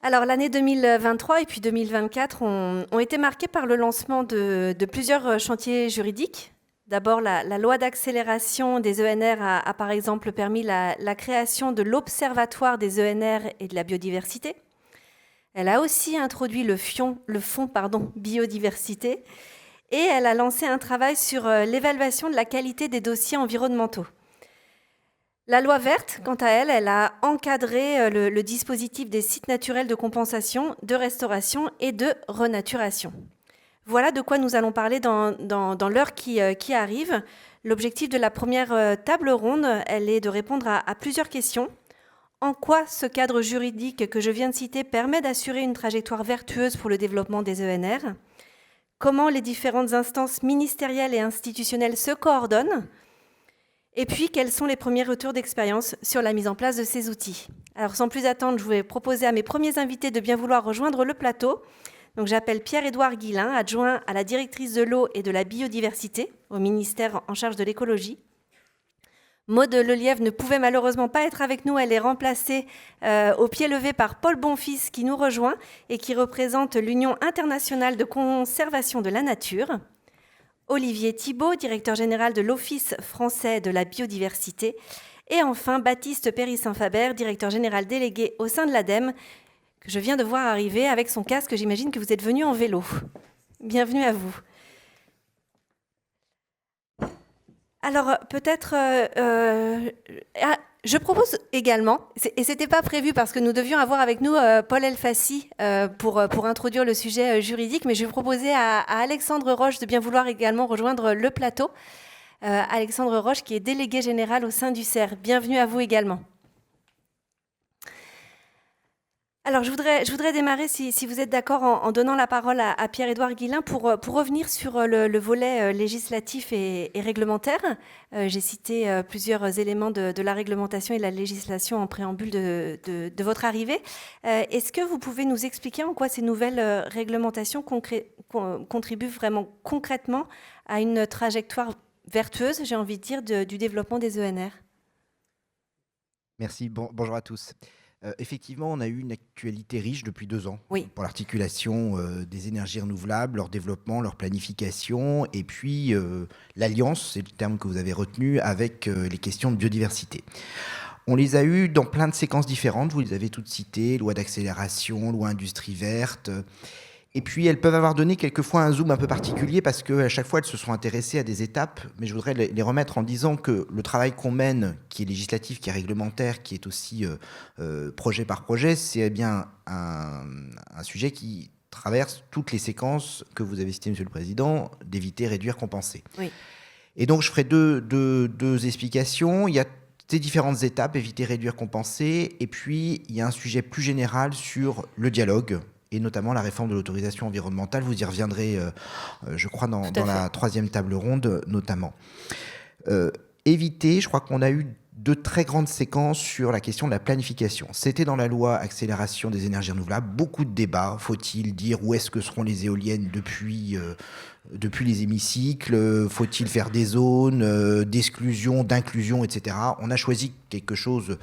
Alors, l'année 2023 et puis 2024 ont été marquées par le lancement de plusieurs chantiers juridiques. D'abord, la loi d'accélération des ENR a par exemple permis la création de l'Observatoire des ENR et de la biodiversité. Elle a aussi introduit le fonds biodiversité et elle a lancé un travail sur l'évaluation de la qualité des dossiers environnementaux. La loi verte, quant à elle, elle a encadré le dispositif des sites naturels de compensation, de restauration et de renaturation. Voilà de quoi nous allons parler dans l'heure qui arrive. L'objectif de la première table ronde, elle est de répondre à plusieurs questions. En quoi ce cadre juridique que je viens de citer permet d'assurer une trajectoire vertueuse pour le développement des ENR? Comment les différentes instances ministérielles et institutionnelles se coordonnent? Et puis, quels sont les premiers retours d'expérience sur la mise en place de ces outils? Alors, sans plus attendre, je vais proposer à mes premiers invités de bien vouloir rejoindre le plateau. Donc, j'appelle Pierre-Édouard Guillain, adjoint à la directrice de l'eau et de la biodiversité au ministère en charge de l'écologie. Maude Lelièvre ne pouvait malheureusement pas être avec nous. Elle est remplacée au pied levé par Paul Bonfils qui nous rejoint et qui représente l'Union internationale de conservation de la nature. Olivier Thibault, directeur général de l'Office français de la biodiversité. Et enfin, Baptiste Péry-Saint-Faber, directeur général délégué au sein de l'ADEME, que je viens de voir arriver avec son casque. J'imagine que vous êtes venu en vélo. Bienvenue à vous. Alors, peut-être... je propose également, et ce n'était pas prévu parce que nous devions avoir avec nous Paul Elfassi pour introduire le sujet juridique, mais je vais proposer à Alexandre Roche de bien vouloir également rejoindre le plateau. Alexandre Roche, qui est délégué général au sein du CER. Bienvenue à vous également. Alors, je voudrais démarrer, si vous êtes d'accord, en donnant la parole à Pierre-Édouard Guillain pour revenir sur le volet législatif et réglementaire. J'ai cité plusieurs éléments de la réglementation et de la législation en préambule de votre arrivée. Est-ce que vous pouvez nous expliquer en quoi ces nouvelles réglementations contribuent vraiment concrètement à une trajectoire vertueuse, j'ai envie de dire, du développement des ENR? Merci, bonjour à tous. Effectivement, on a eu une actualité riche depuis 2 ans Oui. pour l'articulation des énergies renouvelables, leur développement, leur planification, et puis l'alliance, c'est le terme que vous avez retenu, avec les questions de biodiversité. On les a eues dans plein de séquences différentes, vous les avez toutes citées, loi d'accélération, loi industrie verte. Et puis, elles peuvent avoir donné quelquefois un zoom un peu particulier parce qu'à chaque fois, elles se sont intéressées à des étapes. Mais je voudrais les remettre en disant que le travail qu'on mène, qui est législatif, qui est réglementaire, qui est aussi projet par projet, c'est bien un sujet qui traverse toutes les séquences que vous avez citées, Monsieur le Président, d'éviter, réduire, compenser. Oui. Et donc, je ferai deux explications. Il y a ces différentes étapes, éviter, réduire, compenser. Et puis, il y a un sujet plus général sur le dialogue, et notamment la réforme de l'autorisation environnementale. Vous y reviendrez, je crois, dans la 3e table ronde, notamment. Éviter, je crois qu'on a eu 2 très grandes séquences sur la question de la planification. C'était dans la loi accélération des énergies renouvelables, beaucoup de débats. Faut-il dire où est-ce que seront les éoliennes depuis les hémicycles? Faut-il faire des zones d'exclusion, d'inclusion, etc. On a choisi quelque chose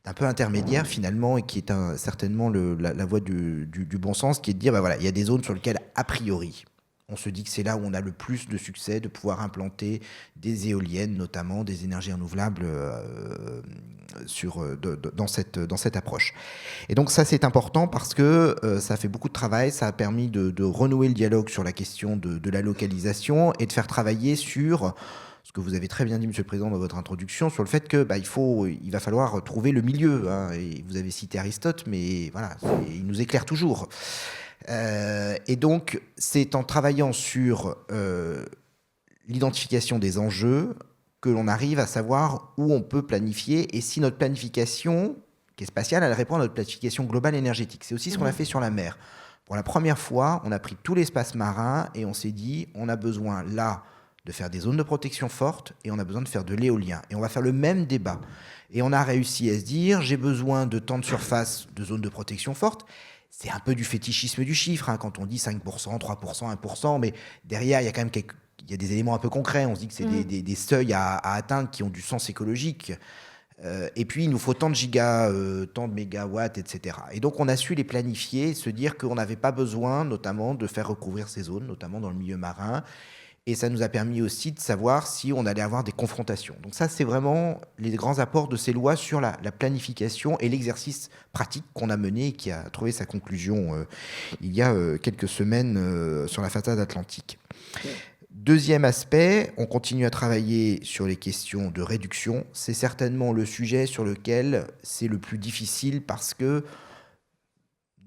un peu intermédiaire finalement, et qui est certainement la voie du bon sens, qui est de dire, voilà, il y a des zones sur lesquelles, a priori, on se dit que c'est là où on a le plus de succès de pouvoir implanter des éoliennes, notamment des énergies renouvelables dans cette approche. Et donc ça, c'est important parce que ça fait beaucoup de travail, ça a permis de renouer le dialogue sur la question de la localisation et de faire travailler sur ce que vous avez très bien dit, Monsieur le Président, dans votre introduction, sur le fait que il va falloir trouver le milieu. Hein, et vous avez cité Aristote, mais voilà, il nous éclaire toujours. Et donc, c'est en travaillant sur l'identification des enjeux que l'on arrive à savoir où on peut planifier et si notre planification, qui est spatiale, elle répond à notre planification globale énergétique. C'est aussi ce qu'on a fait sur la mer. Pour la première fois, on a pris tout l'espace marin et on s'est dit, on a besoin là de faire des zones de protection fortes et on a besoin de faire de l'éolien. Et on va faire le même débat. Et on a réussi à se dire, j'ai besoin de tant de surface de zones de protection fortes. C'est un peu du fétichisme du chiffre, hein, quand on dit 5%, 3%, 1%, mais derrière, il y a quand même il y a des éléments un peu concrets. On se dit que c'est des seuils à atteindre qui ont du sens écologique. Et puis, il nous faut tant de gigas, tant de mégawatts, etc. Et donc, on a su les planifier, se dire qu'on n'avait pas besoin, notamment, de faire recouvrir ces zones, notamment dans le milieu marin. Et ça nous a permis aussi de savoir si on allait avoir des confrontations. Donc ça, c'est vraiment les grands apports de ces lois sur la planification et l'exercice pratique qu'on a mené et qui a trouvé sa conclusion il y a quelques semaines sur la façade atlantique. Deuxième aspect, on continue à travailler sur les questions de réduction. C'est certainement le sujet sur lequel c'est le plus difficile parce que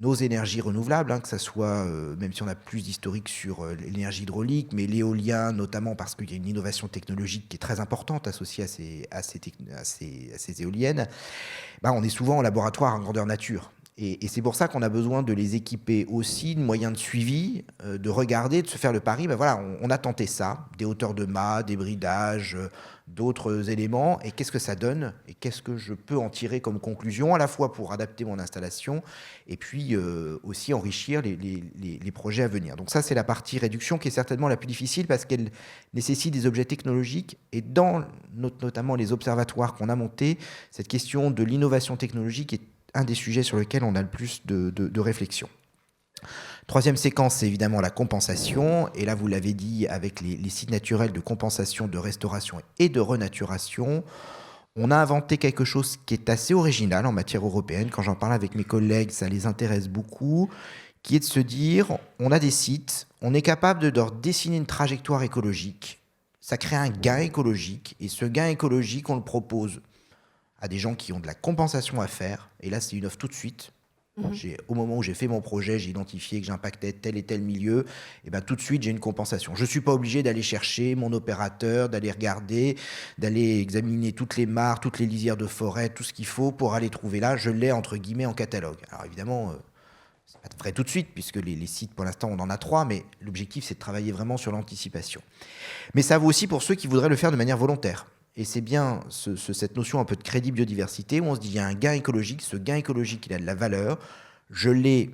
nos énergies renouvelables, que ce soit, même si on a plus d'historique sur l'énergie hydraulique, mais l'éolien notamment parce qu'il y a une innovation technologique qui est très importante associée à ces éoliennes, on est souvent en laboratoire en grandeur nature. Et c'est pour ça qu'on a besoin de les équiper aussi de moyens de suivi, de regarder, de se faire le pari. On a tenté ça, des hauteurs de mât, des bridages, d'autres éléments. Et qu'est-ce que ça donne? Et qu'est-ce que je peux en tirer comme conclusion, à la fois pour adapter mon installation et puis aussi enrichir les projets à venir. Donc ça, c'est la partie réduction qui est certainement la plus difficile parce qu'elle nécessite des objets technologiques. Et dans notamment les observatoires qu'on a montés, cette question de l'innovation technologique est un des sujets sur lesquels on a le plus de réflexion. Troisième séquence, c'est évidemment la compensation. Et là, vous l'avez dit, avec les sites naturels de compensation, de restauration et de renaturation, on a inventé quelque chose qui est assez original en matière européenne. Quand j'en parle avec mes collègues, ça les intéresse beaucoup, qui est de se dire, on a des sites, on est capable de leur dessiner une trajectoire écologique. Ça crée un gain écologique. Et ce gain écologique, on le propose à des gens qui ont de la compensation à faire. Et là, c'est une offre tout de suite. Au moment où j'ai fait mon projet, j'ai identifié que j'impactais tel et tel milieu. Et tout de suite, j'ai une compensation. Je ne suis pas obligé d'aller chercher mon opérateur, d'aller regarder, d'aller examiner toutes les mares, toutes les lisières de forêt, tout ce qu'il faut pour aller trouver là. Je l'ai, entre guillemets, en catalogue. Alors évidemment, c'est pas vrai tout de suite, puisque les sites, pour l'instant, on en a 3, mais l'objectif, c'est de travailler vraiment sur l'anticipation. Mais ça vaut aussi pour ceux qui voudraient le faire de manière volontaire. Et c'est bien cette notion un peu de crédit biodiversité où on se dit il y a un gain écologique, ce gain écologique il a de la valeur, je l'ai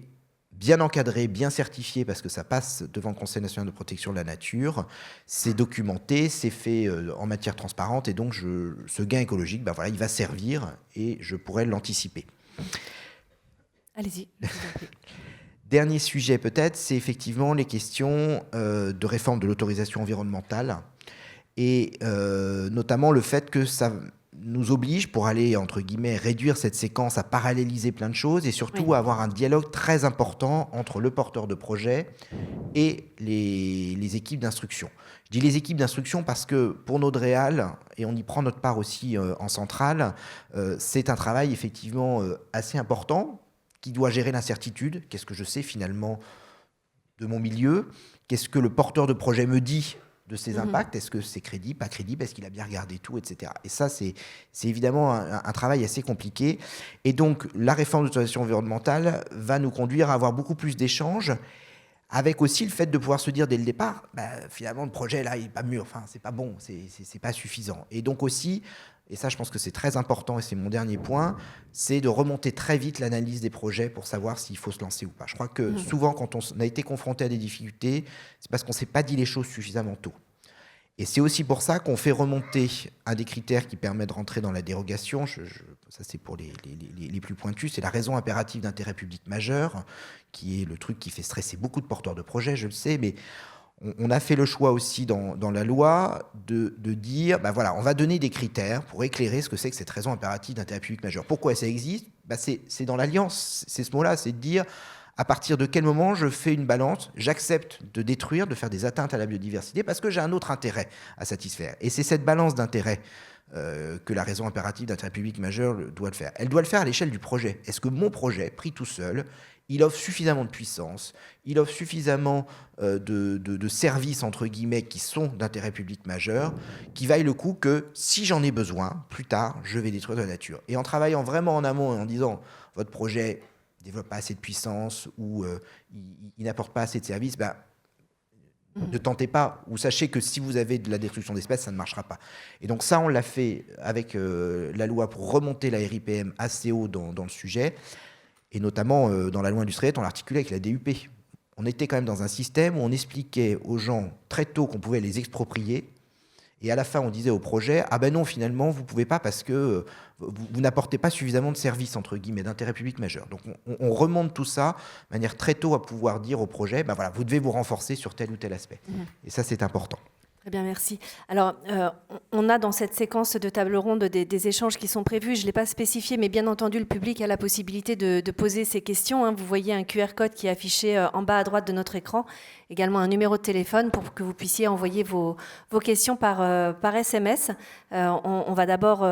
bien encadré, bien certifié parce que ça passe devant le Conseil national de protection de la nature, c'est documenté, c'est fait en matière transparente et donc ce gain écologique, il va servir et je pourrais l'anticiper. Allez-y. Dernier sujet peut-être, c'est effectivement les questions de réforme de l'autorisation environnementale. Et notamment le fait que ça nous oblige, pour aller, entre guillemets, réduire cette séquence, à paralléliser plein de choses et surtout à avoir un dialogue très important entre le porteur de projet et les équipes d'instruction. Je dis les équipes d'instruction parce que pour Nodreal, et on y prend notre part aussi en centrale, c'est un travail effectivement assez important qui doit gérer l'incertitude. Qu'est-ce que je sais finalement de mon milieu? Qu'est-ce que le porteur de projet me dit de ses impacts? Est-ce que c'est crédible, pas crédible? Est-ce qu'il a bien regardé tout, etc. Et ça, c'est évidemment un travail assez compliqué. Et donc, la réforme de l'autorisation environnementale va nous conduire à avoir beaucoup plus d'échanges, avec aussi le fait de pouvoir se dire dès le départ, finalement, le projet, là, il n'est pas mûr, c'est pas bon, c'est pas suffisant. Et donc aussi, et ça, je pense que c'est très important, et c'est mon dernier point, c'est de remonter très vite l'analyse des projets pour savoir s'il faut se lancer ou pas. Je crois que souvent, quand on a été confronté à des difficultés, c'est parce qu'on ne s'est pas dit les choses suffisamment tôt. Et c'est aussi pour ça qu'on fait remonter un des critères qui permet de rentrer dans la dérogation. Ça, c'est pour les plus pointus. C'est la raison impérative d'intérêt public majeur, qui est le truc qui fait stresser beaucoup de porteurs de projets, je le sais, mais on a fait le choix aussi dans la loi de dire, on va donner des critères pour éclairer ce que c'est que cette raison impérative d'intérêt public majeur. Pourquoi ça existe? C'est dans l'alliance, c'est ce mot-là, c'est de dire à partir de quel moment je fais une balance, j'accepte de détruire, de faire des atteintes à la biodiversité parce que j'ai un autre intérêt à satisfaire. Et c'est cette balance d'intérêt que la raison impérative d'intérêt public majeur doit le faire. Elle doit le faire à l'échelle du projet. Est-ce que mon projet, pris tout seul, il offre suffisamment de puissance, il offre suffisamment de services, entre guillemets, qui sont d'intérêt public majeur, qui vaillent le coup que, si j'en ai besoin, plus tard, je vais détruire la nature. Et en travaillant vraiment en amont et en disant, votre projet ne développe pas assez de puissance ou il n'apporte pas assez de services, ne tentez pas, ou sachez que si vous avez de la destruction d'espèces, ça ne marchera pas. Et donc ça, on l'a fait avec la loi pour remonter la RIPM assez haut dans le sujet. Et notamment, dans la loi industrielle, on l'articulait avec la DUP. On était quand même dans un système où on expliquait aux gens très tôt qu'on pouvait les exproprier Et à la fin, on disait au projet, ah ben non, finalement, vous ne pouvez pas parce que vous n'apportez pas suffisamment de services, entre guillemets, d'intérêt public majeur. Donc on remonte tout ça de manière très tôt à pouvoir dire au projet, ben voilà, vous devez vous renforcer sur tel ou tel aspect. Et ça, c'est important. Très bien, merci. Alors, on a dans cette séquence de table ronde des échanges qui sont prévus. Je ne l'ai pas spécifié, mais bien entendu, le public a la possibilité de poser ses questions, hein. Vous voyez un QR code qui est affiché en bas à droite de notre écran. Également un numéro de téléphone pour que vous puissiez envoyer vos questions par SMS. On va d'abord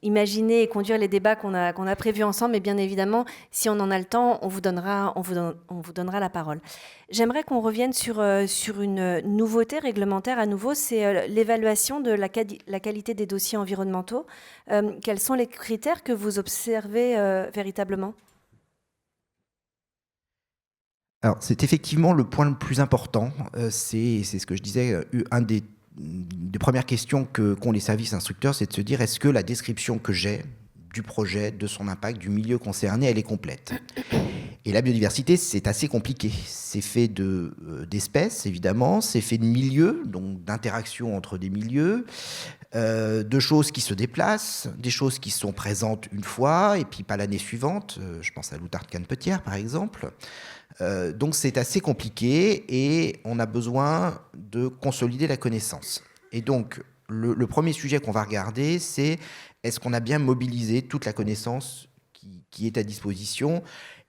imaginer et conduire les débats qu'on a prévus ensemble, mais bien évidemment, si on en a le temps, on vous donnera la parole. J'aimerais qu'on revienne sur une nouveauté réglementaire à nouveau, c'est l'évaluation de la qualité des dossiers environnementaux. Quels sont les critères que vous observez véritablement ? Alors, c'est effectivement le point le plus important. C'est ce que je disais, un des premières questions qu'ont les services instructeurs, c'est de se dire, est-ce que la description que j'ai du projet, de son impact, du milieu concerné, elle est complète ? Et la biodiversité, c'est assez compliqué. C'est fait d'espèces, évidemment, c'est fait de milieux, donc d'interactions entre des milieux, de choses qui se déplacent, des choses qui sont présentes une fois, et puis pas l'année suivante. Je pense à l'Outarde-Canepetière, par exemple. Donc c'est assez compliqué et on a besoin de consolider la connaissance. Et donc le premier sujet qu'on va regarder, c'est est-ce qu'on a bien mobilisé toute la connaissance qui est à disposition.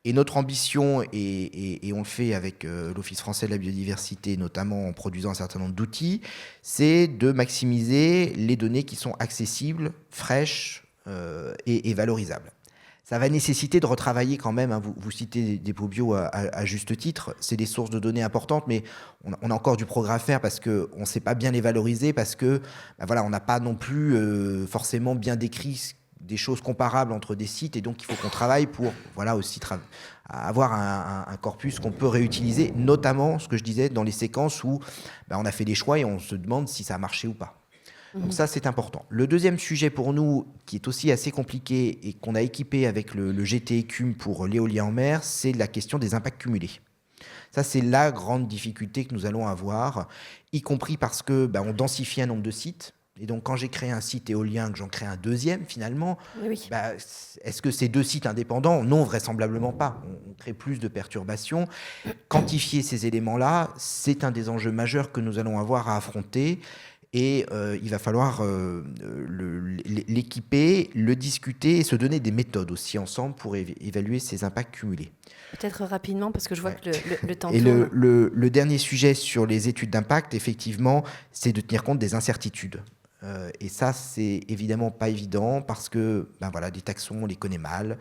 Et notre ambition, et on le fait avec l'Office français de la biodiversité, notamment en produisant un certain nombre d'outils, c'est de maximiser les données qui sont accessibles, fraîches et valorisables. Ça va nécessiter de retravailler quand même, hein, vous citez Dépôts Bio à juste titre, c'est des sources de données importantes, mais on a encore du progrès à faire parce qu'on ne sait pas bien les valoriser, parce que voilà, on n'a pas non plus forcément bien décrit des choses comparables entre des sites, et donc il faut qu'on travaille pour voilà, aussi avoir un corpus qu'on peut réutiliser, notamment ce que je disais dans les séquences où on a fait des choix et on se demande si ça a marché ou pas. Donc ça, c'est important. Le deuxième sujet pour nous, qui est aussi assez compliqué et qu'on a équipé avec le GTECUM pour l'éolien en mer, c'est la question des impacts cumulés. Ça, c'est la grande difficulté que nous allons avoir, y compris parce que on densifie un nombre de sites. Et donc, quand j'ai créé un site éolien, que j'en crée un deuxième, finalement, oui. Est-ce que c'est deux sites indépendants ? Non, vraisemblablement pas. On crée plus de perturbations. Quantifier ces éléments-là, c'est un des enjeux majeurs que nous allons avoir à affronter. Et il va falloir l'équiper, le discuter et se donner des méthodes aussi ensemble pour évaluer ces impacts cumulés. Peut-être rapidement, parce que je vois que le temps tourne. Et le dernier sujet sur les études d'impact, effectivement, c'est de tenir compte des incertitudes. Et ça, c'est évidemment pas évident parce que voilà, des taxons, on les connaît mal.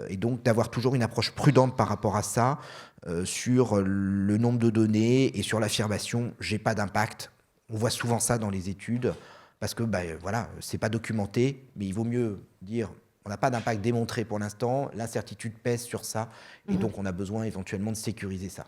Et donc, d'avoir toujours une approche prudente par rapport à ça, sur le nombre de données et sur l'affirmation « j'ai pas d'impact ». On voit souvent ça dans les études, parce que voilà, c'est pas documenté, mais il vaut mieux dire on n'a pas d'impact démontré pour l'instant, l'incertitude pèse sur ça, et donc on a besoin éventuellement de sécuriser ça.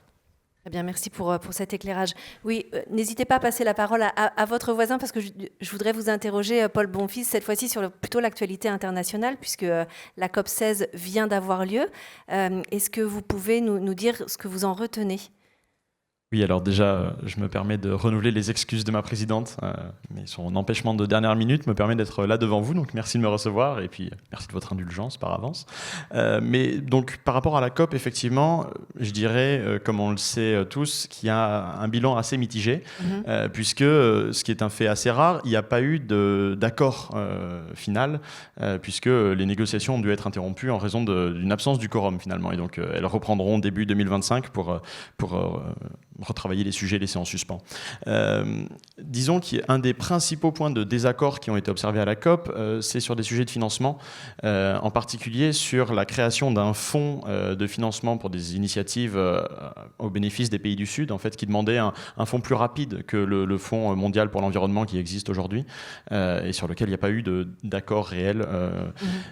Très bien, merci pour cet éclairage. Oui, n'hésitez pas à passer la parole à votre voisin, parce que je voudrais vous interroger, Paul Bonfils, cette fois-ci sur plutôt l'actualité internationale, puisque la COP16 vient d'avoir lieu. Est-ce que vous pouvez nous dire ce que vous en retenez ? Oui, alors déjà, je me permets de renouveler les excuses de ma présidente, mais son empêchement de dernière minute me permet d'être là devant vous, donc merci de me recevoir, et puis merci de votre indulgence par avance. Mais donc, par rapport à la COP, effectivement, je dirais, comme on le sait tous, qu'il y a un bilan assez mitigé, puisque, ce qui est un fait assez rare, il n'y a pas eu d'accord final, puisque les négociations ont dû être interrompues en raison d'une absence du quorum, finalement, et donc elles reprendront début 2025 pour retravailler les sujets laissés en suspens. Disons qu'un des principaux points de désaccord qui ont été observés à la COP, c'est sur des sujets de financement, en particulier sur la création d'un fonds de financement pour des initiatives au bénéfice des pays du Sud, en fait, qui demandait un fonds plus rapide que le Fonds mondial pour l'environnement qui existe aujourd'hui, et sur lequel il n'y a pas eu d'accord réel.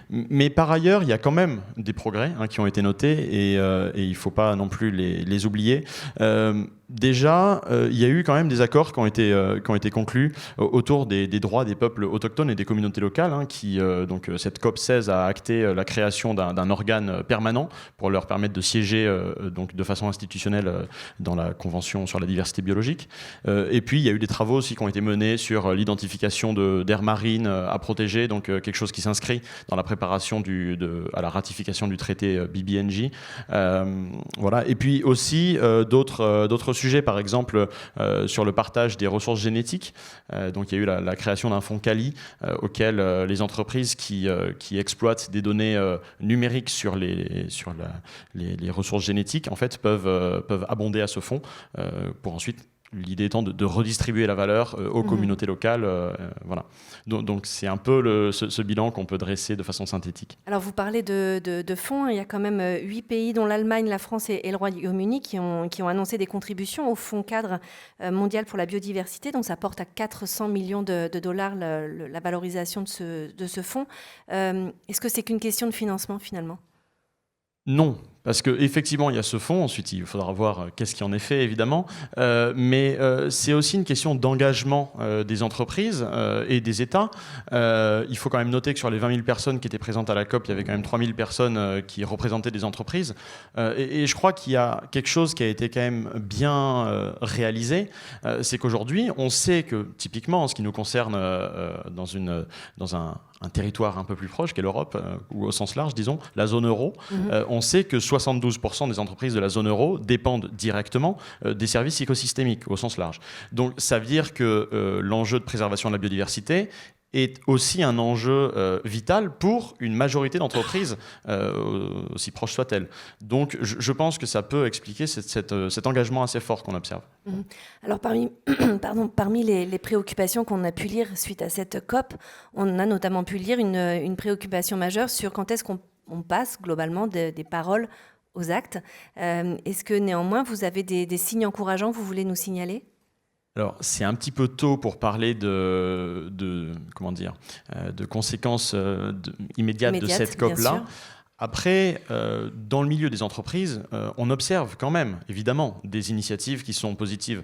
Mais par ailleurs, il y a quand même des progrès qui ont été notés, et il ne faut pas non plus les oublier. Déjà, il y a eu quand même des accords qui ont été conclus autour des droits des peuples autochtones et des communautés locales, hein, donc cette COP 16 a acté la création d'un organe permanent pour leur permettre de siéger donc de façon institutionnelle dans la Convention sur la diversité biologique. Et puis, il y a eu des travaux aussi qui ont été menés sur l'identification d'aires marines à protéger, donc quelque chose qui s'inscrit dans la préparation à la ratification du traité BBNJ. Voilà. Et puis aussi d'autres sujets, par exemple sur le partage des ressources génétiques. Donc il y a eu la création d'un fonds Cali auquel les entreprises qui exploitent des données numériques sur les ressources génétiques en fait peuvent abonder à ce fonds pour ensuite. L'idée étant de redistribuer la valeur aux communautés locales. Voilà. Donc c'est un peu ce bilan qu'on peut dresser de façon synthétique. Alors vous parlez de fonds, il y a quand même 8 pays dont l'Allemagne, la France et le Royaume-Uni qui ont annoncé des contributions au Fonds cadre mondial pour la biodiversité. Donc ça porte à 400 millions de dollars la valorisation de ce fonds. Est-ce que c'est qu'une question de financement finalement ? Non. Parce qu'effectivement, il y a ce fonds, ensuite il faudra voir qu'est-ce qui en est fait évidemment, mais c'est aussi une question d'engagement des entreprises et des États. Il faut quand même noter que sur les 20 000 personnes qui étaient présentes à la COP, il y avait quand même 3 000 personnes qui représentaient des entreprises. Et je crois qu'il y a quelque chose qui a été quand même bien réalisé, c'est qu'aujourd'hui, on sait que typiquement, en ce qui nous concerne dans un territoire un peu plus proche qu'est l'Europe, ou au sens large, disons, la zone euro, on sait que 72% des entreprises de la zone euro dépendent directement des services écosystémiques au sens large. Donc ça veut dire que l'enjeu de préservation de la biodiversité est aussi un enjeu vital pour une majorité d'entreprises, aussi proches soient-elles. Donc je pense que ça peut expliquer cet engagement assez fort qu'on observe. Alors parmi les préoccupations qu'on a pu lire suite à cette COP, on a notamment pu lire une préoccupation majeure sur quand est-ce qu'on passe globalement des paroles aux actes. Est-ce que néanmoins vous avez des signes encourageants que vous voulez nous signaler ? Alors, c'est un petit peu tôt pour parler de conséquences immédiates de cette COP-là. Après, dans le milieu des entreprises, on observe quand même, évidemment, des initiatives qui sont positives.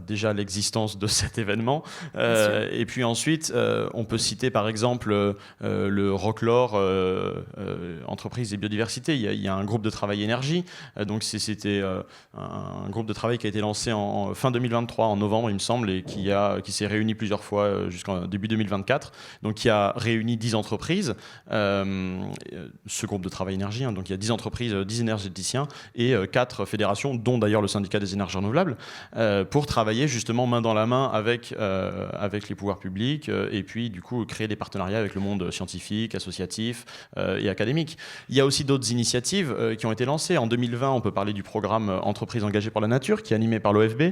Déjà, l'existence de cet événement. Et puis ensuite, on peut citer par exemple le Rocklore, entreprise et biodiversité. Il y a un groupe de travail énergie. Donc c'était un groupe de travail qui a été lancé en fin 2023, en novembre, il me semble, et qui s'est réuni plusieurs fois jusqu'en début 2024. Donc qui a réuni 10 entreprises. Ce groupe de travail énergie, hein, donc il y a 10 entreprises, 10 énergéticiens et 4 fédérations, dont d'ailleurs le syndicat des énergies renouvelables, pour travailler justement main dans la main avec les pouvoirs publics et puis du coup créer des partenariats avec le monde scientifique, associatif et académique. Il y a aussi d'autres initiatives qui ont été lancées. En 2020, on peut parler du programme Entreprises engagées pour la nature, qui est animé par l'OFB,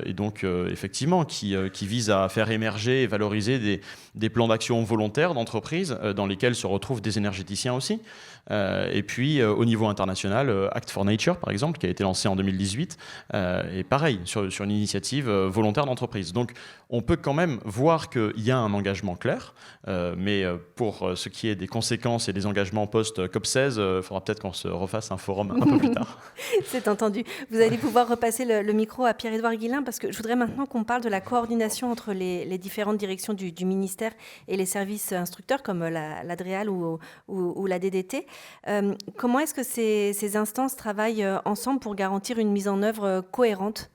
et donc effectivement qui vise à faire émerger et valoriser des plans d'action volontaires d'entreprises dans lesquels se retrouvent des énergéticiens aussi. Et puis au niveau international, Act for Nature par exemple, qui a été lancé en 2018, et pareil sur une initiative volontaire d'entreprise. Donc on peut quand même voir qu'il y a un engagement clair, mais pour ce qui est des conséquences et des engagements post-COP16, il faudra peut-être qu'on se refasse un forum un peu plus tard. C'est entendu. Vous allez pouvoir repasser le micro à Pierre-Édouard Guillain, parce que je voudrais maintenant qu'on parle de la coordination entre les différentes directions du ministère et les services instructeurs comme la DREAL ou la DDT. Comment est-ce que ces instances travaillent ensemble pour garantir une mise en œuvre cohérente ?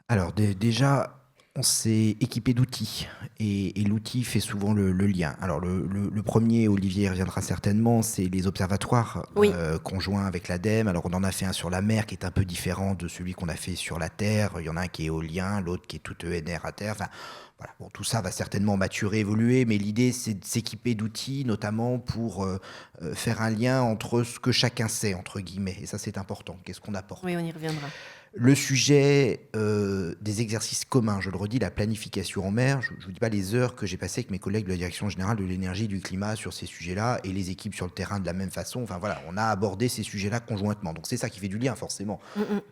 Alors déjà, on s'est équipé d'outils et l'outil fait souvent le lien. Alors le premier, Olivier reviendra certainement, c'est les observatoires conjoints avec l'ADEME. Alors on en a fait un sur la mer qui est un peu différent de celui qu'on a fait sur la terre. Il y en a un qui est éolien, l'autre qui est tout ENR à terre. Enfin, voilà. Bon, tout ça va certainement maturer, évoluer, mais l'idée c'est de s'équiper d'outils, notamment pour faire un lien entre ce que chacun sait, entre guillemets. Et ça c'est important, qu'est-ce qu'on apporte. Oui, on y reviendra. Le sujet des exercices communs, je le redis, la planification en mer, je ne vous dis pas les heures que j'ai passées avec mes collègues de la Direction générale de l'énergie et du climat sur ces sujets-là, et les équipes sur le terrain de la même façon. Enfin voilà, on a abordé ces sujets-là conjointement. Donc c'est ça qui fait du lien, forcément.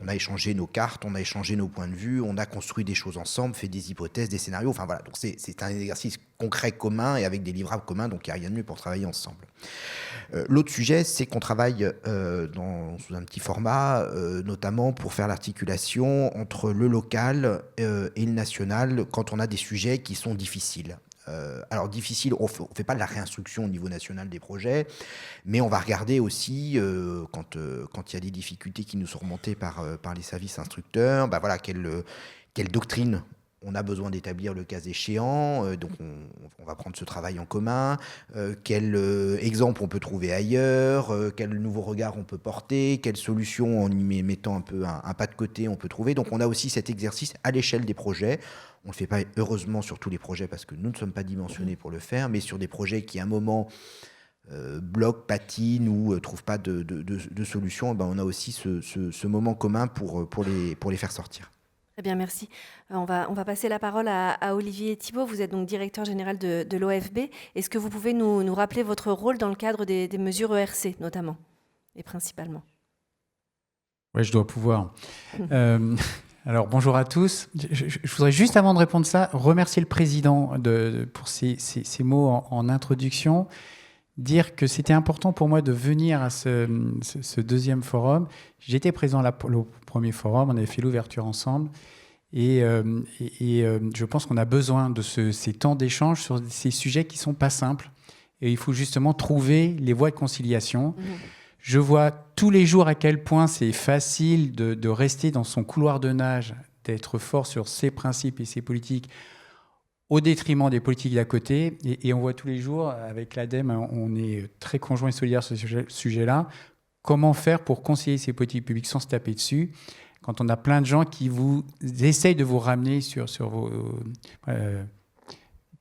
On a échangé nos cartes, on a échangé nos points de vue, on a construit des choses ensemble, fait des hypothèses, des scénarios. Enfin voilà, donc c'est un exercice concret commun et avec des livrables communs, donc il n'y a rien de mieux pour travailler ensemble. L'autre sujet, c'est qu'on travaille sous un petit format, notamment pour faire l'articulation entre le local et le national quand on a des sujets qui sont difficiles. Alors difficile, on ne fait pas de la réinstruction au niveau national des projets, mais on va regarder aussi, quand il y a des difficultés qui nous sont remontées par les services instructeurs, bah voilà, quelle doctrine on a besoin d'établir le cas échéant, donc on va prendre ce travail en commun, quel exemple on peut trouver ailleurs, quel nouveau regard on peut porter, quelle solution en y mettant un peu un pas de côté on peut trouver. Donc on a aussi cet exercice à l'échelle des projets. On ne le fait pas heureusement sur tous les projets parce que nous ne sommes pas dimensionnés pour le faire, mais sur des projets qui à un moment bloquent, patinent ou ne trouvent pas de solution, ben on a aussi ce moment commun pour les faire sortir. Très bien, merci. On va passer la parole à Olivier Thibault. Vous êtes donc directeur général de l'OFB. Est-ce que vous pouvez nous rappeler votre rôle dans le cadre des mesures ERC, notamment, et principalement? Oui, je dois pouvoir. Alors, bonjour à tous. Je voudrais juste, avant de répondre ça, remercier le président pour ces mots en introduction. Dire que c'était important pour moi de venir à ce deuxième forum. J'étais présent au premier forum, on avait fait l'ouverture ensemble. Et je pense qu'on a besoin de ces temps d'échange sur ces sujets qui ne sont pas simples. Et il faut justement trouver les voies de conciliation. Mmh. Je vois tous les jours à quel point c'est facile de rester dans son couloir de nage, d'être fort sur ses principes et ses politiques, au détriment des politiques d'à côté. Et on voit tous les jours, avec l'ADEME, on est très conjoints et solidaires sur ce sujet-là. Comment faire pour concilier ces politiques publiques sans se taper dessus quand on a plein de gens qui essayent de vous ramener sur vos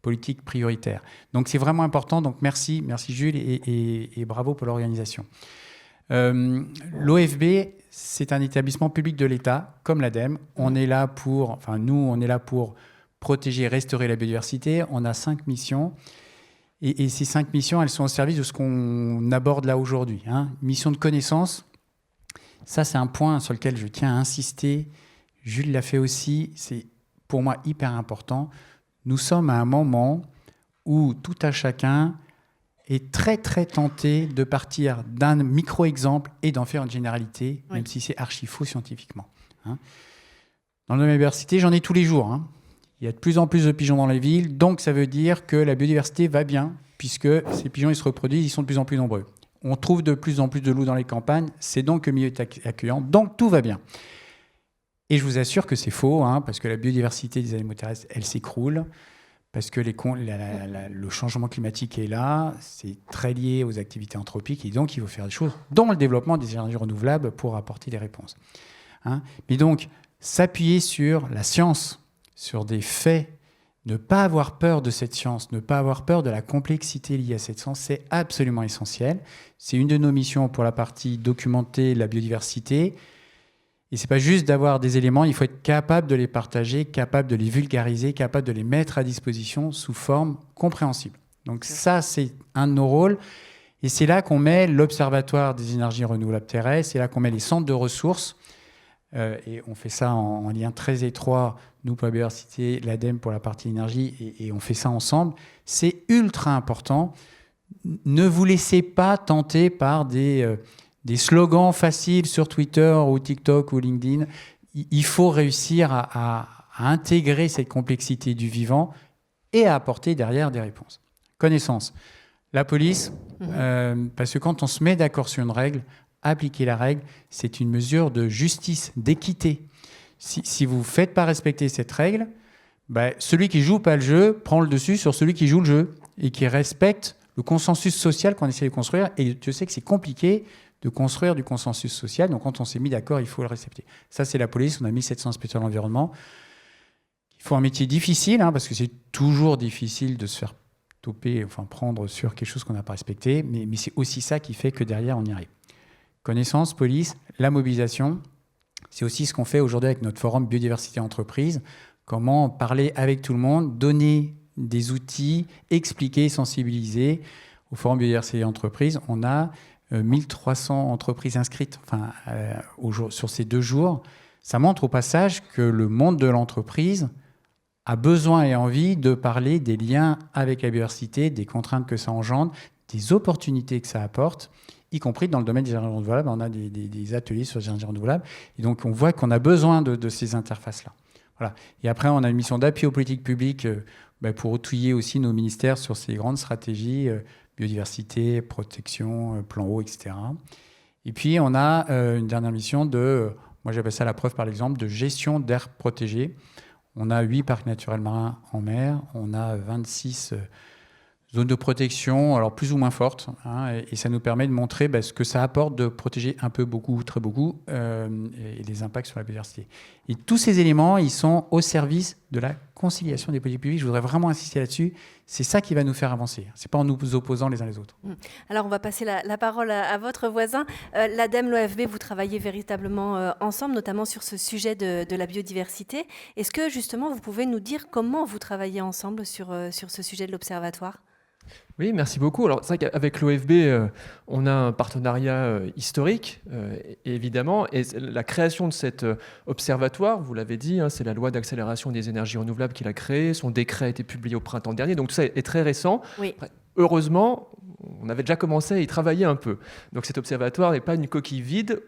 politiques prioritaires. Donc c'est vraiment important. Donc merci Jules et bravo pour l'organisation. L'OFB, c'est un établissement public de l'État, comme l'ADEME. On est là pour protéger, restaurer la biodiversité. On a 5 missions. Et ces 5 missions, elles sont au service de ce qu'on aborde là aujourd'hui. Mission de connaissance, ça c'est un point sur lequel je tiens à insister. Jules l'a fait aussi, c'est pour moi hyper important. Nous sommes à un moment où tout à chacun est très très tenté de partir d'un micro-exemple et d'en faire une généralité, oui, même si c'est archi-faux scientifiquement. Dans la biodiversité, j'en ai tous les jours. Il y a de plus en plus de pigeons dans les villes, donc ça veut dire que la biodiversité va bien, puisque ces pigeons ils se reproduisent, ils sont de plus en plus nombreux. On trouve de plus en plus de loups dans les campagnes, c'est donc que le milieu est accueillant, donc tout va bien. Et je vous assure que c'est faux, parce que la biodiversité des animaux terrestres, elle s'écroule, parce que le changement climatique est là, c'est très lié aux activités anthropiques, et donc il faut faire des choses, dont le développement des énergies renouvelables pour apporter des réponses. Mais donc, s'appuyer sur la science, sur des faits, ne pas avoir peur de cette science, ne pas avoir peur de la complexité liée à cette science, c'est absolument essentiel. C'est une de nos missions pour la partie documenter la biodiversité. Et ce n'est pas juste d'avoir des éléments, il faut être capable de les partager, capable de les vulgariser, capable de les mettre à disposition sous forme compréhensible. Donc ça, c'est un de nos rôles. Et c'est là qu'on met l'Observatoire des énergies renouvelables terrestres, c'est là qu'on met les centres de ressources. Et on fait ça en lien très étroit, nous pour la biodiversité, l'ADEME pour la partie énergie, et on fait ça ensemble. C'est ultra important. Ne vous laissez pas tenter par des slogans faciles sur Twitter ou TikTok ou LinkedIn. Il faut réussir à intégrer cette complexité du vivant et à apporter derrière des réponses. Connaissance. La police, parce que quand on se met d'accord sur une règle, appliquer la règle, c'est une mesure de justice, d'équité. Si vous ne faites pas respecter cette règle, celui qui ne joue pas le jeu prend le dessus sur celui qui joue le jeu et qui respecte le consensus social qu'on essaie de construire. Et je sais que c'est compliqué de construire du consensus social. Donc, quand on s'est mis d'accord, il faut le respecter. Ça, c'est la police. On a 1700 inspecteurs de l'environnement. Il faut un métier difficile, parce que c'est toujours difficile de se faire prendre sur quelque chose qu'on n'a pas respecté. Mais c'est aussi ça qui fait que derrière, on y arrive. Connaissance, police, la mobilisation. C'est aussi ce qu'on fait aujourd'hui avec notre forum Biodiversité Entreprise. Comment parler avec tout le monde, donner des outils, expliquer, sensibiliser. Au forum Biodiversité Entreprise, on a 1300 entreprises inscrites sur ces 2 jours. Ça montre au passage que le monde de l'entreprise a besoin et envie de parler des liens avec la biodiversité, des contraintes que ça engendre, des opportunités que ça apporte, y compris dans le domaine des énergies renouvelables. On a des ateliers sur les énergies renouvelables. Et donc, on voit qu'on a besoin de ces interfaces-là. Voilà. Et après, on a une mission d'appui aux politiques publiques pour outiller aussi nos ministères sur ces grandes stratégies, biodiversité, protection, plan eau, etc. Et puis, on a une dernière mission moi j'appelle ça la preuve par l'exemple, de gestion d'aires protégées. On a 8 parcs naturels marins en mer, on a 26 zones de protection, alors plus ou moins fortes, et ça nous permet de montrer ce que ça apporte de protéger un peu, beaucoup, très beaucoup, et les impacts sur la biodiversité. Et tous ces éléments, ils sont au service de la conciliation des politiques publiques. Je voudrais vraiment insister là-dessus. C'est ça qui va nous faire avancer. Ce n'est pas en nous opposant les uns les autres. Alors, on va passer la parole à votre voisin. L'ADEME, l'OFB, vous travaillez véritablement ensemble, notamment sur ce sujet de la biodiversité. Est-ce que, justement, vous pouvez nous dire comment vous travaillez ensemble sur ce sujet de l'Observatoire ? Oui, merci beaucoup. Alors, c'est vrai qu'avec l'OFB, on a un partenariat historique, évidemment, et la création de cet observatoire, vous l'avez dit, c'est la loi d'accélération des énergies renouvelables qui l'a créé. Son décret a été publié au printemps dernier, donc tout ça est très récent. Oui. Heureusement, on avait déjà commencé à y travailler un peu. Donc cet observatoire n'est pas une coquille vide,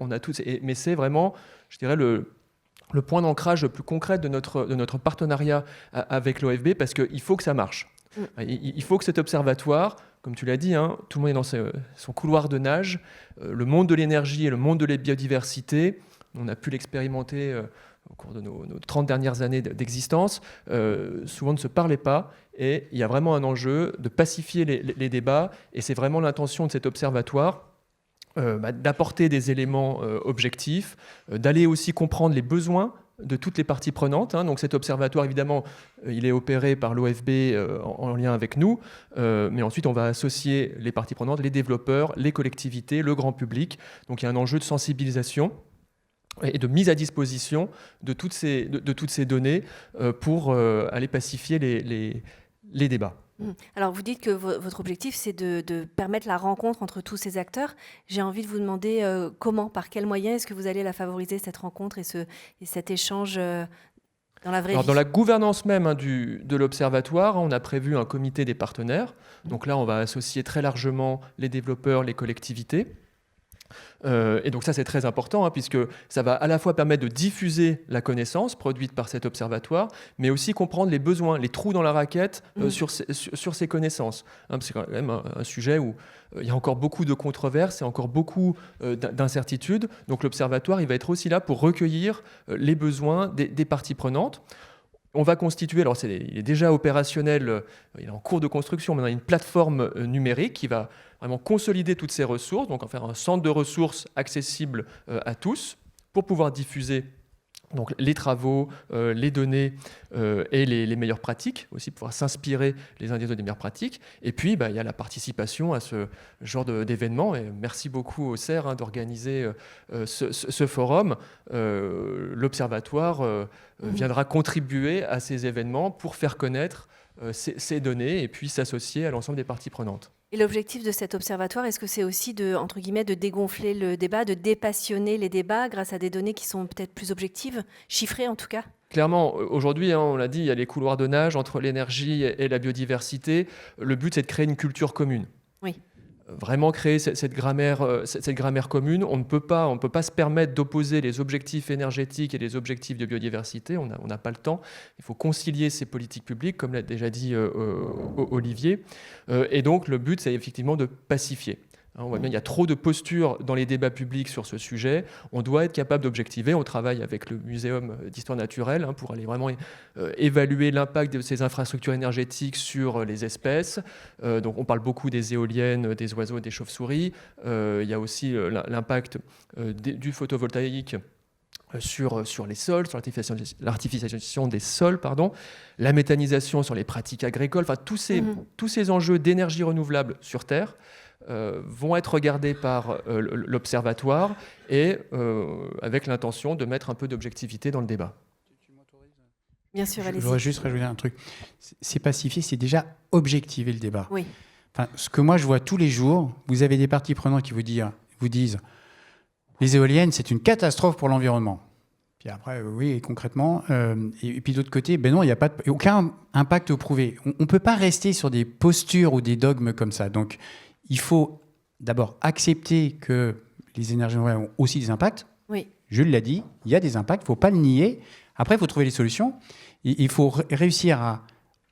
mais c'est vraiment, je dirais, le point d'ancrage le plus concret de notre partenariat avec l'OFB, parce qu'il faut que ça marche. Il faut que cet observatoire, comme tu l'as dit, tout le monde est dans son couloir de nage. Le monde de l'énergie et le monde de la biodiversité, on a pu l'expérimenter au cours de nos 30 dernières années d'existence, souvent ne se parlaient pas. Et il y a vraiment un enjeu de pacifier les débats. Et c'est vraiment l'intention de cet observatoire. D'apporter des éléments objectifs, d'aller aussi comprendre les besoins de toutes les parties prenantes. Donc cet observatoire, évidemment, il est opéré par l'OFB en lien avec nous, mais ensuite on va associer les parties prenantes, les développeurs, les collectivités, le grand public. Donc il y a un enjeu de sensibilisation et de mise à disposition de toutes ces données pour aller pacifier les débats. Alors, vous dites que votre objectif, c'est de permettre la rencontre entre tous ces acteurs. J'ai envie de vous demander comment, par quels moyens est-ce que vous allez la favoriser, cette rencontre et cet échange dans la vraie vie ? Dans la gouvernance même de l'Observatoire, on a prévu un comité des partenaires. Donc là, on va associer très largement les développeurs, les collectivités. Et donc ça, c'est très important, puisque ça va à la fois permettre de diffuser la connaissance produite par cet observatoire, mais aussi comprendre les besoins, les trous dans la raquette sur ces connaissances. C'est quand même un sujet où il y a encore beaucoup de controverses et encore beaucoup d'incertitudes. Donc l'observatoire, il va être aussi là pour recueillir les besoins des parties prenantes. On va constituer, alors il est déjà opérationnel, il est en cours de construction, mais on a une plateforme numérique qui va vraiment consolider toutes ces ressources, donc en faire un centre de ressources accessible à tous pour pouvoir diffuser donc, les travaux, les données et les meilleures pratiques, aussi pouvoir s'inspirer les uns des autres des meilleures pratiques. Et puis, il y a la participation à ce genre d'événements. Et merci beaucoup au CER d'organiser ce forum. L'Observatoire viendra contribuer à ces événements pour faire connaître ces données et puis s'associer à l'ensemble des parties prenantes. Et l'objectif de cet observatoire, est-ce que c'est aussi entre guillemets, de dégonfler le débat, de dépassionner les débats grâce à des données qui sont peut-être plus objectives, chiffrées en tout cas ? Clairement, aujourd'hui, on l'a dit, il y a les couloirs de nage entre l'énergie et la biodiversité. Le but, c'est de créer une culture commune. Oui. Vraiment créer cette grammaire commune. On ne peut pas se permettre d'opposer les objectifs énergétiques et les objectifs de biodiversité. On n'a pas le temps. Il faut concilier ces politiques publiques, comme l'a déjà dit Olivier. Et donc, le but, c'est effectivement de pacifier. On voit bien, il y a trop de postures dans les débats publics sur ce sujet. On doit être capable d'objectiver. On travaille avec le Muséum d'histoire naturelle pour aller vraiment évaluer l'impact de ces infrastructures énergétiques sur les espèces. Donc, on parle beaucoup des éoliennes, des oiseaux, des chauves-souris. Il y a aussi l'impact du photovoltaïque sur les sols, sur l'artificialisation des sols, la méthanisation sur les pratiques agricoles. Enfin, tous ces enjeux d'énergie renouvelable sur Terre vont être regardés par l'Observatoire et avec l'intention de mettre un peu d'objectivité dans le débat. Bien sûr, allez-y. Je voudrais juste rajouter un truc. C'est pacifier, c'est déjà objectiver le débat. Oui. Enfin, ce que moi je vois tous les jours, vous avez des parties prenantes qui vous disent les éoliennes, c'est une catastrophe pour l'environnement. Puis après, oui, et concrètement. Et puis d'autre côté, ben non, il n'y a aucun impact prouvé. On ne peut pas rester sur des postures ou des dogmes comme ça. Donc, il faut d'abord accepter que les énergies renouvelables ont aussi des impacts. Oui. Jules l'a dit, il y a des impacts, il ne faut pas le nier. Après, il faut trouver les solutions. Il faut réussir à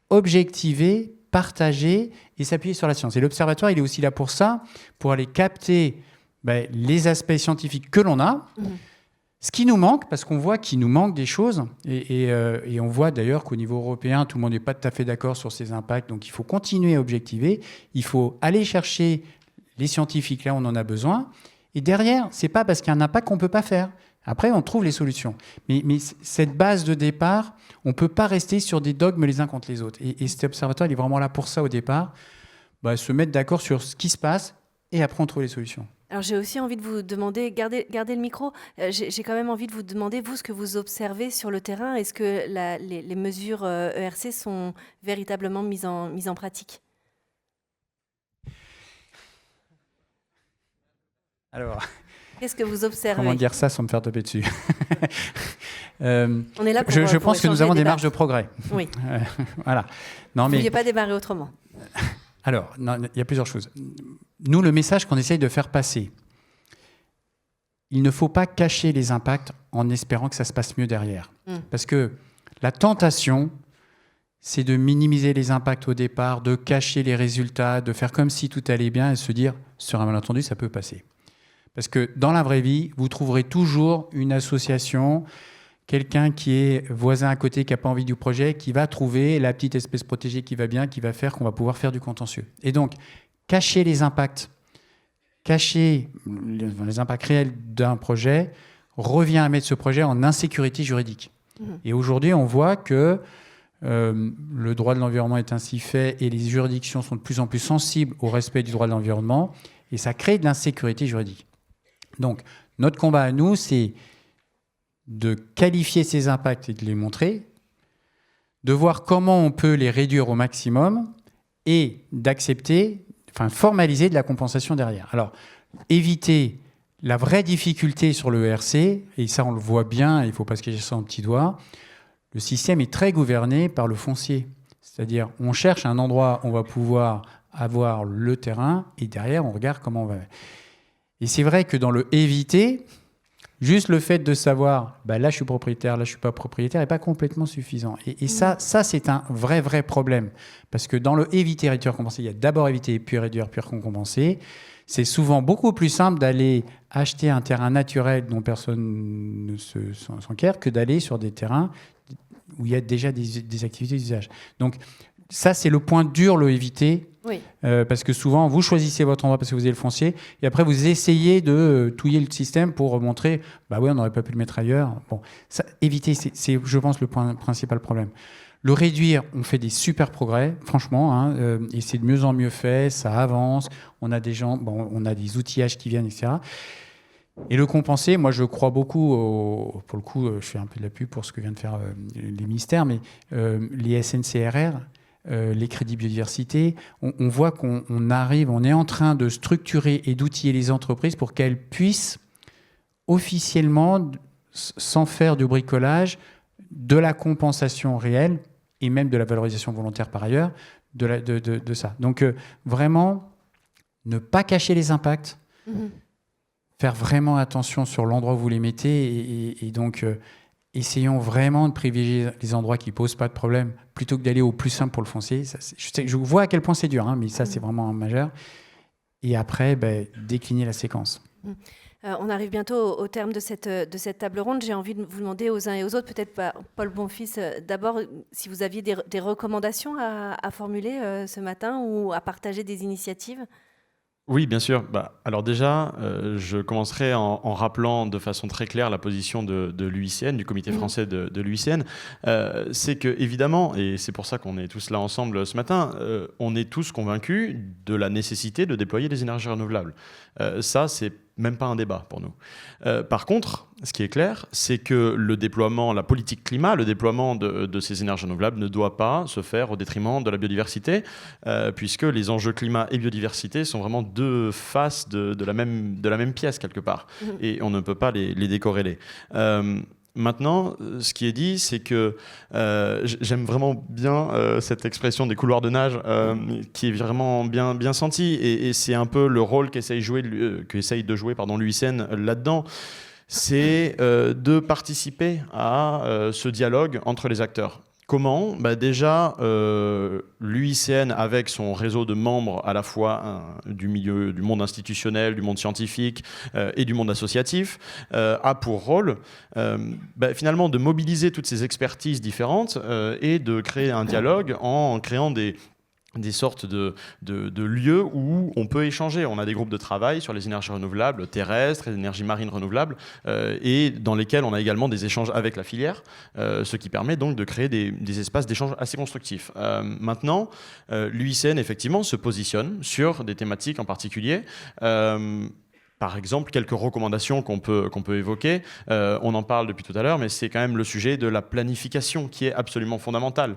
objectiver, partager et s'appuyer sur la science. Et l'Observatoire, il est aussi là pour ça, pour aller capter les aspects scientifiques que l'on a, ce qui nous manque, parce qu'on voit qu'il nous manque des choses. Et on voit d'ailleurs qu'au niveau européen, tout le monde n'est pas tout à fait d'accord sur ces impacts. Donc, il faut continuer à objectiver. Il faut aller chercher les scientifiques, là, on en a besoin. Et derrière, ce n'est pas parce qu'il y a un impact qu'on ne peut pas faire. Après, on trouve les solutions. Mais cette base de départ, on ne peut pas rester sur des dogmes les uns contre les autres. Et cet observatoire, il est vraiment là pour ça au départ, se mettre d'accord sur ce qui se passe et après on trouve les solutions. Alors j'ai aussi envie de vous demander, gardez le micro, j'ai quand même envie de vous demander, vous, ce que vous observez sur le terrain. Est-ce que les mesures ERC sont véritablement mises en pratique ? Alors, qu'est-ce que vous observez ? Comment dire ça sans me faire taper dessus? On est là pour je pense que nous avons des marges de progrès. Oui. Voilà. Non, vous ne pouviez pas démarrer autrement. Alors, il y a plusieurs choses. Nous, le message qu'on essaye de faire passer, il ne faut pas cacher les impacts en espérant que ça se passe mieux derrière. Parce que la tentation, c'est de minimiser les impacts au départ, de cacher les résultats, de faire comme si tout allait bien et se dire, sur un malentendu, ça peut passer. Parce que dans la vraie vie, vous trouverez toujours une association, quelqu'un qui est voisin à côté, qui n'a pas envie du projet, qui va trouver la petite espèce protégée qui va bien, qui va faire qu'on va pouvoir faire du contentieux. Et donc, cacher les impacts, cacher les impacts réels d'un projet, revient à mettre ce projet en insécurité juridique. Et aujourd'hui, on voit que le droit de l'environnement est ainsi fait et les juridictions sont de plus en plus sensibles au respect du droit de l'environnement et ça crée de l'insécurité juridique. Donc, notre combat à nous, c'est de qualifier ces impacts et de les montrer, de voir comment on peut les réduire au maximum et d'accepter, formaliser de la compensation derrière. Alors, éviter la vraie difficulté sur le ERC, et ça on le voit bien, il ne faut pas se cacher ça en petits doigts, le système est très gouverné par le foncier. C'est-à-dire, on cherche un endroit où on va pouvoir avoir le terrain, et derrière, on regarde comment on va... Et c'est vrai que dans le éviter, juste le fait de savoir, là je suis propriétaire, là je ne suis pas propriétaire, n'est pas complètement suffisant. Et ça c'est un vrai problème. Parce que dans le éviter, réduire, compenser, il y a d'abord éviter, puis réduire, puis compenser. C'est souvent beaucoup plus simple d'aller acheter un terrain naturel dont personne ne s'enquiert que d'aller sur des terrains où il y a déjà des activités d'usage. Donc ça, c'est le point dur, le éviter. Oui. Parce que souvent, vous choisissez votre endroit parce que vous avez le foncier, et après, vous essayez de touiller le système pour montrer, oui, on n'aurait pas pu le mettre ailleurs. Bon, ça, éviter, c'est, je pense, le principal problème. Le réduire, on fait des super progrès, franchement, et c'est de mieux en mieux fait, ça avance, on a des gens, on a des outillages qui viennent, etc. Et le compenser, moi, je crois beaucoup, pour le coup, je fais un peu de la pub pour ce que viennent de faire les ministères, mais les SNCRR, les crédits biodiversité, on voit qu'on arrive, on est en train de structurer et d'outiller les entreprises pour qu'elles puissent officiellement, sans faire du bricolage, de la compensation réelle et même de la valorisation volontaire par ailleurs, de ça. Donc vraiment, ne pas cacher les impacts, faire vraiment attention sur l'endroit où vous les mettez et donc... essayons vraiment de privilégier les endroits qui ne posent pas de problème plutôt que d'aller au plus simple pour le foncier. Ça, je vois à quel point c'est dur, mais ça, c'est vraiment un majeur. Et après, décliner la séquence. On arrive bientôt au terme de cette table ronde. J'ai envie de vous demander aux uns et aux autres, peut-être Paul Bonfils, d'abord, si vous aviez des recommandations à formuler ce matin ou à partager des initiatives. Oui, bien sûr. Alors déjà, je commencerai en rappelant de façon très claire la position de l'UICN, du comité français de l'UICN. C'est que, évidemment, et c'est pour ça qu'on est tous là ensemble ce matin, on est tous convaincus de la nécessité de déployer des énergies renouvelables. Ça, c'est même pas un débat pour nous. Par contre, ce qui est clair, c'est que le déploiement, la politique climat, le déploiement de ces énergies renouvelables ne doit pas se faire au détriment de la biodiversité, puisque les enjeux climat et biodiversité sont vraiment deux faces de la même pièce quelque part, et on ne peut pas les décorréler. Maintenant, ce qui est dit, c'est que j'aime vraiment bien cette expression des couloirs de nage qui est vraiment bien sentie. Et c'est un peu le rôle qu'essaye de jouer l'UICN là-dedans. C'est de participer à ce dialogue entre les acteurs. Comment ? Déjà, l'UICN, avec son réseau de membres à la fois du monde institutionnel, du monde scientifique et du monde associatif, a pour rôle finalement de mobiliser toutes ces expertises différentes et de créer un dialogue en créant des sortes de lieux où on peut échanger. On a des groupes de travail sur les énergies renouvelables terrestres, les énergies marines renouvelables, et dans lesquels on a également des échanges avec la filière, ce qui permet donc de créer des espaces d'échange assez constructifs. Maintenant, l'UICN, effectivement, se positionne sur des thématiques en particulier. Par exemple, quelques recommandations qu'on peut évoquer. On en parle depuis tout à l'heure, mais c'est quand même le sujet de la planification qui est absolument fondamentale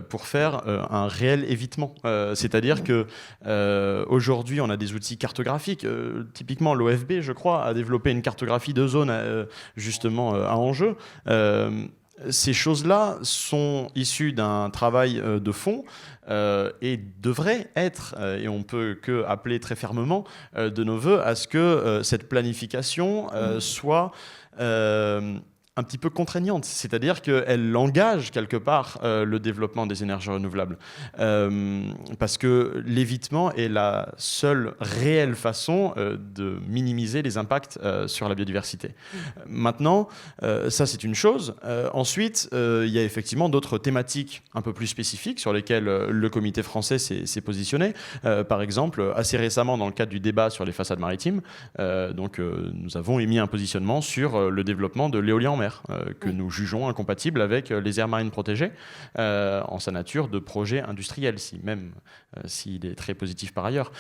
pour faire un réel évitement. C'est-à-dire que aujourd'hui, on a des outils cartographiques. Typiquement, l'OFB, je crois, a développé une cartographie de zones justement à enjeu. Ces choses-là sont issues d'un travail de fond et devraient être, et on peut que appeler très fermement de nos voeux à ce que cette planification soit un petit peu contraignante, c'est-à-dire qu'elle engage quelque part le développement des énergies renouvelables. Parce que l'évitement est la seule réelle façon de minimiser les impacts sur la biodiversité. Maintenant, ça c'est une chose. Ensuite, il y a effectivement d'autres thématiques un peu plus spécifiques sur lesquelles le comité français s'est positionné. Par exemple, assez récemment, dans le cadre du débat sur les façades maritimes, nous avons émis un positionnement sur le développement de l'éolien en mer, que nous jugeons incompatible avec les aires marines protégées en sa nature de projet industriel, même s'il est très positif par ailleurs.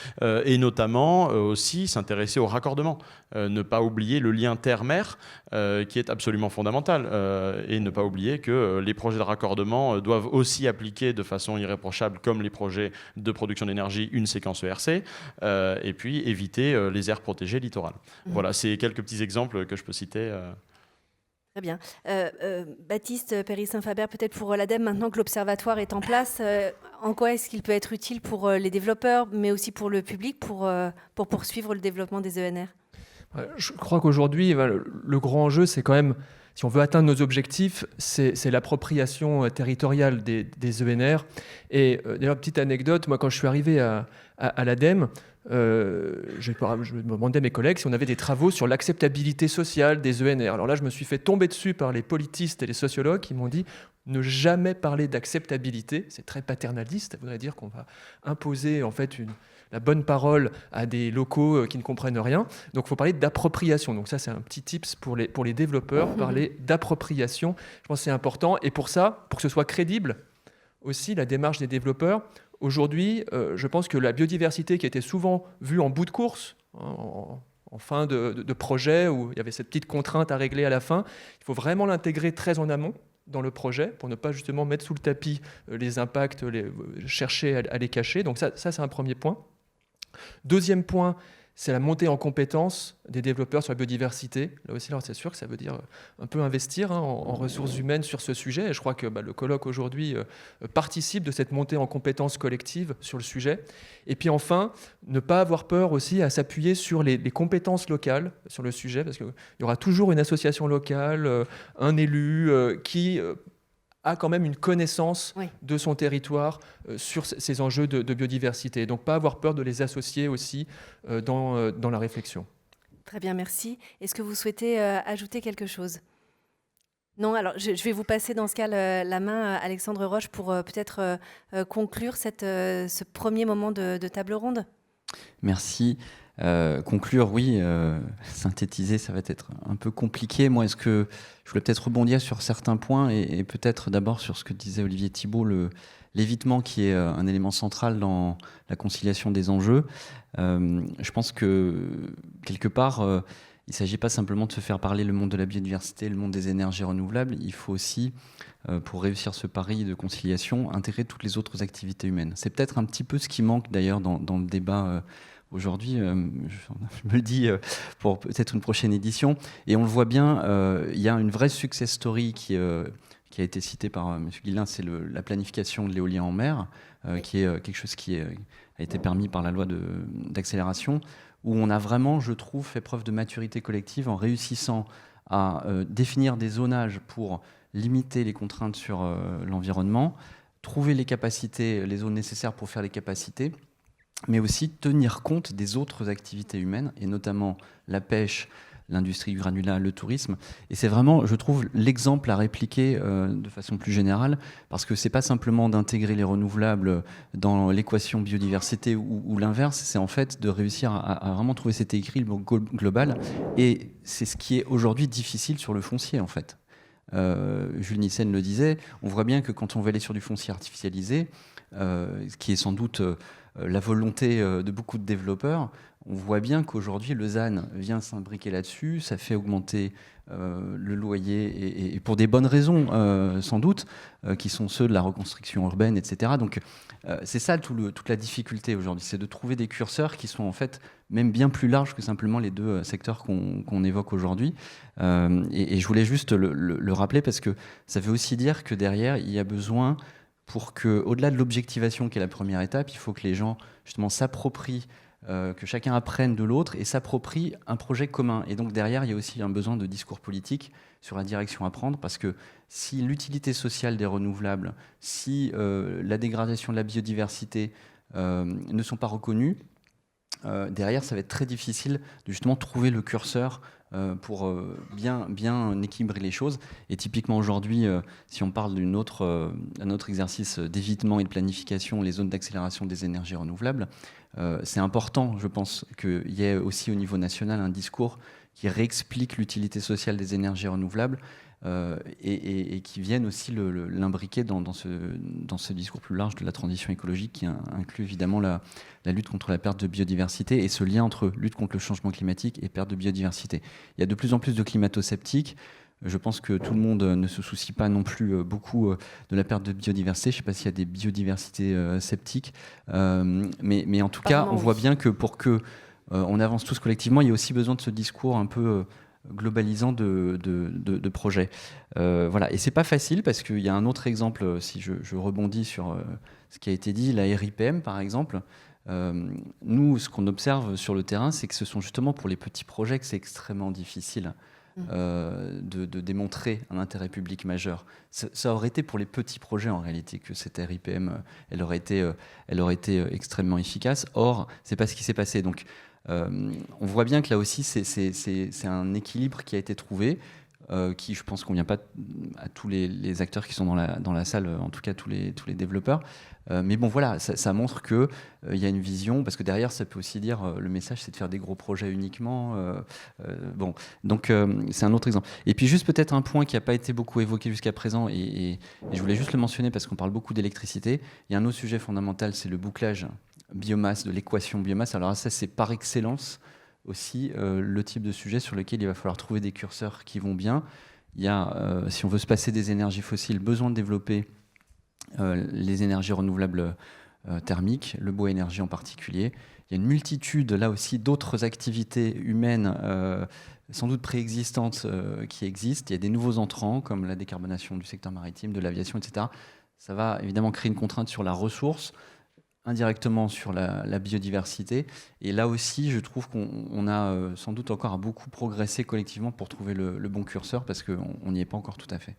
Et notamment aussi s'intéresser au raccordement. Ne pas oublier le lien terre-mer qui est absolument fondamental. Et ne pas oublier que les projets de raccordement doivent aussi appliquer de façon irréprochable, comme les projets de production d'énergie, une séquence ERC, et puis éviter les aires protégées littorales. Voilà, c'est quelques petits exemples que je peux citer. Très bien. Baptiste Péry-Saint-Faber, peut-être pour l'ADEME, maintenant que l'Observatoire est en place, en quoi est-ce qu'il peut être utile pour les développeurs, mais aussi pour le public, pour poursuivre le développement des ENR ? Je crois qu'aujourd'hui, le grand enjeu, c'est quand même, si on veut atteindre nos objectifs, c'est l'appropriation territoriale des ENR. Et d'ailleurs, petite anecdote, moi quand je suis arrivé à l'ADEME, je me demandais à mes collègues si on avait des travaux sur l'acceptabilité sociale des ENR. Alors là, je me suis fait tomber dessus par les politistes et les sociologues qui m'ont dit ne jamais parler d'acceptabilité. C'est très paternaliste. Ça voudrait dire qu'on va imposer en fait la bonne parole à des locaux qui ne comprennent rien. Donc il faut parler d'appropriation. Donc ça, c'est un petit tips pour les développeurs, parler d'appropriation. Je pense que c'est important. Et pour ça, pour que ce soit crédible aussi, la démarche des développeurs, aujourd'hui, je pense que la biodiversité qui était souvent vue en bout de course, en fin de projet, où il y avait cette petite contrainte à régler à la fin, il faut vraiment l'intégrer très en amont dans le projet pour ne pas justement mettre sous le tapis les impacts, chercher à les cacher. Donc ça, c'est un premier point. Deuxième point, c'est la montée en compétences des développeurs sur la biodiversité. Là aussi, c'est sûr que ça veut dire un peu investir en ressources humaines sur ce sujet. Et je crois que le colloque aujourd'hui participe de cette montée en compétences collectives sur le sujet. Et puis enfin, ne pas avoir peur aussi à s'appuyer sur les compétences locales sur le sujet, parce qu'il y aura toujours une association locale, un élu qui a quand même une connaissance de son territoire sur ces enjeux de biodiversité. Donc, pas avoir peur de les associer aussi dans la réflexion. Très bien, merci. Est-ce que vous souhaitez ajouter quelque chose ? Non, alors je vais vous passer dans ce cas la main, Alexandre Roche, pour peut-être conclure ce premier moment de table ronde. Merci. Conclure, oui, synthétiser, ça va être un peu compliqué. Moi, je voulais peut-être rebondir sur certains points et peut-être d'abord sur ce que disait Olivier Thibault, l'évitement qui est un élément central dans la conciliation des enjeux. Je pense que, quelque part, il ne s'agit pas simplement de se faire parler le monde de la biodiversité, le monde des énergies renouvelables. Il faut aussi, pour réussir ce pari de conciliation, intégrer toutes les autres activités humaines. C'est peut-être un petit peu ce qui manque d'ailleurs dans le débat aujourd'hui, je me le dis pour peut-être une prochaine édition. Et on le voit bien, il y a une vraie success story qui a été citée par M. Guillain, c'est la planification de l'éolien en mer, qui est quelque chose qui a été permis par la loi d'accélération, où on a vraiment, je trouve, fait preuve de maturité collective en réussissant à définir des zonages pour limiter les contraintes sur l'environnement, trouver les capacités, les zones nécessaires pour faire les capacités, mais aussi tenir compte des autres activités humaines, et notamment la pêche, l'industrie du granulat, le tourisme. Et c'est vraiment, je trouve, l'exemple à répliquer de façon plus générale, parce que c'est pas simplement d'intégrer les renouvelables dans l'équation biodiversité ou l'inverse, c'est en fait de réussir à vraiment trouver cet équilibre global. Et c'est ce qui est aujourd'hui difficile sur le foncier, en fait. Jules Nyssen le disait, on voit bien que quand on va aller sur du foncier artificialisé, ce qui est sans doute la volonté de beaucoup de développeurs, on voit bien qu'aujourd'hui, le ZAN vient s'imbriquer là-dessus, ça fait augmenter le loyer, et pour des bonnes raisons, sans doute, qui sont ceux de la reconstruction urbaine, etc. Donc, c'est ça toute la difficulté aujourd'hui, c'est de trouver des curseurs qui sont en fait même bien plus larges que simplement les deux secteurs qu'on évoque aujourd'hui. Et je voulais juste le rappeler parce que ça veut aussi dire que derrière, il y a besoin, pour que, au-delà de l'objectivation qui est la première étape, il faut que les gens justement s'approprient, que chacun apprenne de l'autre et s'approprie un projet commun. Et donc derrière, il y a aussi un besoin de discours politique sur la direction à prendre, parce que si l'utilité sociale des renouvelables, si la dégradation de la biodiversité ne sont pas reconnues, derrière, ça va être très difficile de justement trouver le curseur pour bien équilibrer les choses. Et typiquement aujourd'hui, si on parle d'un autre exercice d'évitement et de planification, les zones d'accélération des énergies renouvelables, c'est important, je pense, qu'il y ait aussi au niveau national un discours qui réexplique l'utilité sociale des énergies renouvelables et qui vienne aussi l'imbriquer dans ce discours plus large de la transition écologique qui inclut évidemment la lutte contre la perte de biodiversité et ce lien entre lutte contre le changement climatique et perte de biodiversité. Il y a de plus en plus de climato-sceptiques. Je pense que tout le monde ne se soucie pas non plus beaucoup de la perte de biodiversité. Je ne sais pas s'il y a des biodiversités sceptiques. Mais en tout cas, on voit bien que pour que on avance tous collectivement, il y a aussi besoin de ce discours un peu globalisant de projets. Voilà. Et c'est pas facile parce qu'il y a un autre exemple, si je rebondis sur ce qui a été dit, la RIPM par exemple. Nous, ce qu'on observe sur le terrain, c'est que ce sont justement pour les petits projets que c'est extrêmement difficile de démontrer un intérêt public majeur. Ça aurait été pour les petits projets en réalité que cette RIPM, elle aurait été extrêmement efficace. Or, c'est pas ce qui s'est passé. Donc, on voit bien que là aussi, c'est un équilibre qui a été trouvé, qui, je pense, convient pas à tous les acteurs qui sont dans la salle, en tout cas tous les développeurs. Mais bon, voilà, ça montre qu'il y a une vision, parce que derrière, ça peut aussi dire, le message, c'est de faire des gros projets uniquement. Bon, donc c'est un autre exemple. Et puis juste peut-être un point qui n'a pas été beaucoup évoqué jusqu'à présent, et je voulais juste le mentionner parce qu'on parle beaucoup d'électricité. Il y a un autre sujet fondamental, c'est le bouclage biomasse, de l'équation biomasse. Alors ça, c'est par excellence aussi le type de sujet sur lequel il va falloir trouver des curseurs qui vont bien. Il y a, si on veut se passer des énergies fossiles, besoin de développer les énergies renouvelables thermiques, le bois énergie en particulier. Il y a une multitude, là aussi, d'autres activités humaines sans doute préexistantes qui existent. Il y a des nouveaux entrants, comme la décarbonation du secteur maritime, de l'aviation, etc. Ça va évidemment créer une contrainte sur la ressource, indirectement sur la biodiversité. Et là aussi, je trouve qu'on a sans doute encore à beaucoup progresser collectivement pour trouver le bon curseur, parce qu'on n'y est pas encore tout à fait.